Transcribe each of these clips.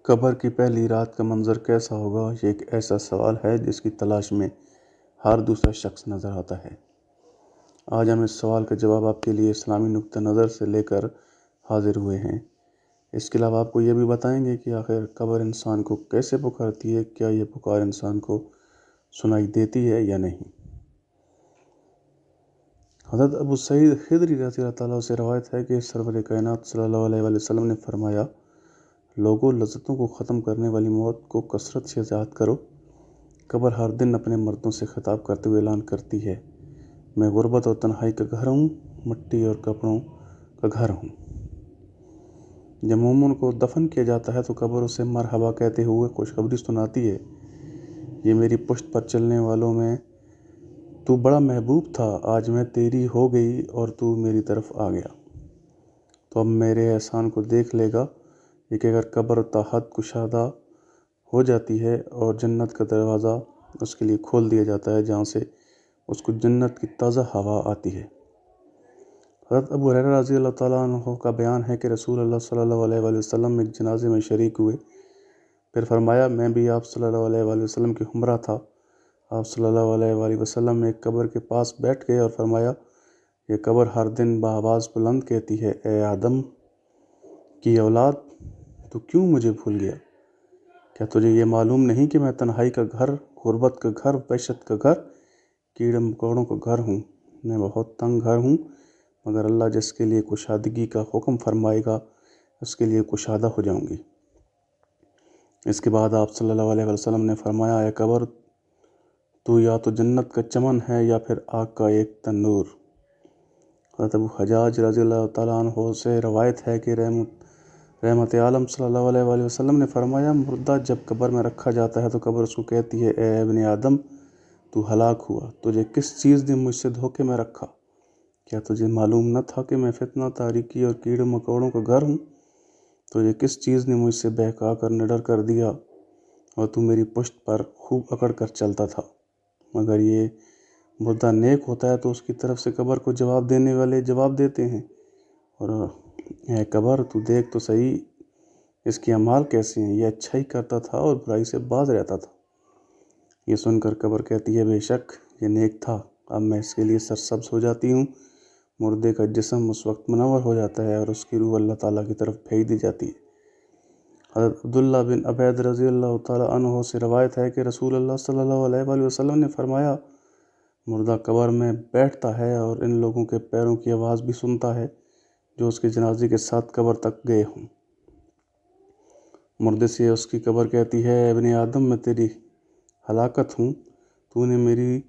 قبر کی پہلی رات کا منظر کیسا ہوگا؟ یہ ایک ایسا سوال ہے جس کی تلاش میں ہر دوسرا شخص نظر آتا ہے۔ آج ہم اس سوال کا جواب آپ کے لیے اسلامی نقطہ نظر سے لے کر حاضر ہوئے ہیں۔ اس کے علاوہ آپ کو یہ بھی بتائیں گے کہ آخر قبر انسان کو کیسے پکارتی ہے، کیا یہ پکار انسان کو سنائی دیتی ہے یا نہیں۔ حضرت ابو سعید خدری رضی اللہ تعالیٰ سے روایت ہے کہ سرور کائنات صلی اللہ علیہ وسلم نے فرمایا، لوگوں لذتوں کو ختم کرنے والی موت کو کثرت سے یاد کرو۔ قبر ہر دن اپنے مردوں سے خطاب کرتے ہوئے اعلان کرتی ہے، میں غربت اور تنہائی کا گھر ہوں، مٹی اور کپڑوں کا گھر ہوں۔ جب مومن کو دفن کیا جاتا ہے تو قبر اسے مرحبا کہتے ہوئے خوشخبری سناتی ہے، یہ میری پشت پر چلنے والوں میں تو بڑا محبوب تھا، آج میں تیری ہو گئی اور تو میری طرف آ گیا، تو اب میرے احسان کو دیکھ لے گا۔ یہ کہ اگر قبر تا حد کشادہ ہو جاتی ہے اور جنت کا دروازہ اس کے لیے کھول دیا جاتا ہے، جہاں سے اس کو جنت کی تازہ ہوا آتی ہے۔ حضرت ابو ہریرہ رضی اللہ تعالیٰ عنہ کا بیان ہے کہ رسول اللہ صلی اللہ علیہ وآلہ وسلم ایک جنازے میں شریک ہوئے، پھر فرمایا، میں بھی آپ صلی اللہ علیہ وآلہ وسلم کے ہمراہ تھا۔ آپ صلی اللہ علیہ وآلہ وسلم ایک قبر کے پاس بیٹھ گئے اور فرمایا، یہ قبر ہر دن بآواز بلند کہتی ہے، اے آدم کی اولاد، تو کیوں مجھے بھول گیا؟ کیا تجھے یہ معلوم نہیں کہ میں تنہائی کا گھر، غربت کا گھر، وحشت کا گھر، کیڑے مکوڑوں کا گھر ہوں؟ میں بہت تنگ گھر ہوں، مگر اللہ جس کے لیے کشادگی کا حکم فرمائے گا اس کے لیے کشادہ ہو جاؤں گی۔ اس کے بعد آپ صلی اللہ علیہ وسلم نے فرمایا، اے قبر، تو یا تو جنت کا چمن ہے یا پھر آگ کا ایک تنور۔ حضرت ابو حجاج رضی اللہ تعالیٰ عنہ سے روایت ہے کہ رحمت عالم صلی اللہ علیہ وآلہ وسلم نے فرمایا، مردہ جب قبر میں رکھا جاتا ہے تو قبر اس کو کہتی ہے، اے ابن آدم، تو ہلاک ہوا، تجھے کس چیز نے مجھ سے دھوکے میں رکھا؟ کیا تجھے معلوم نہ تھا کہ میں فتنہ، تاریکی اور کیڑے مکوڑوں کا گھر ہوں؟ تجھے کس چیز نے مجھ سے بہکا کر نڈر کر دیا اور تو میری پشت پر خوب اکڑ کر چلتا تھا؟ مگر یہ مردہ نیک ہوتا ہے تو اس کی طرف سے قبر کو جواب دینے والے جواب دیتے ہیں، اور اے قبر، تو دیکھ تو صحیح اس کے اعمال کیسے ہیں، یہ اچھائی کرتا تھا اور برائی سے باز رہتا تھا۔ یہ سن کر قبر کہتی ہے، بے شک یہ نیک تھا، اب میں اس کے لیے سرسبز ہو جاتی ہوں۔ مردے کا جسم اس وقت منور ہو جاتا ہے اور اس کی روح اللہ تعالیٰ کی طرف بھیج دی جاتی ہے۔ حضرت عبداللہ بن عبید رضی اللہ تعالیٰ عنہ سے روایت ہے کہ رسول اللہ صلی اللہ علیہ وآلہ وسلم نے فرمایا، مردہ قبر میں بیٹھتا ہے اور ان لوگوں کے پیروں کی آواز بھی سنتا ہے جو اس کے جنازے کے ساتھ قبر تک گئے ہوں۔ مردے سے اس کی قبر کہتی ہے، اے ابن آدم، میں تیری ہلاکت ہوں، تو نے میری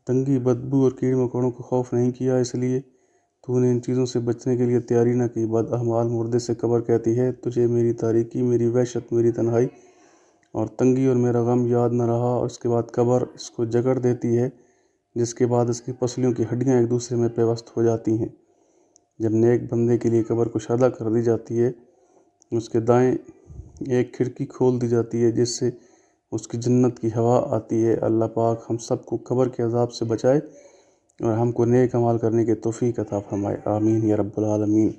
تنگی، بدبو اور کیڑے مکوڑوں کو خوف نہیں کیا، اس لیے تو نے ان چیزوں سے بچنے کے لیے تیاری نہ کی۔ بد احمال مردے سے قبر کہتی ہے، تجھے میری تاریکی، میری وحشت، میری تنہائی اور تنگی اور میرا غم یاد نہ رہا۔ اور اس کے بعد قبر اس کو جکڑ دیتی ہے، جس کے بعد اس کی پسلیوں کی ہڈیاں ایک دوسرے میں پیوست ہو جاتی ہیں۔ جب نیک بندے کے لیے قبر کشادہ کر دی جاتی ہے، اس کے دائیں ایک کھڑکی کھول دی جاتی ہے جس سے اس کی جنت کی ہوا آتی ہے۔ اللہ پاک ہم سب کو قبر کے عذاب سے بچائے اور ہم کو نیک اعمال کرنے کی توفیق عطا فرمائے، آمین یا رب العالمین۔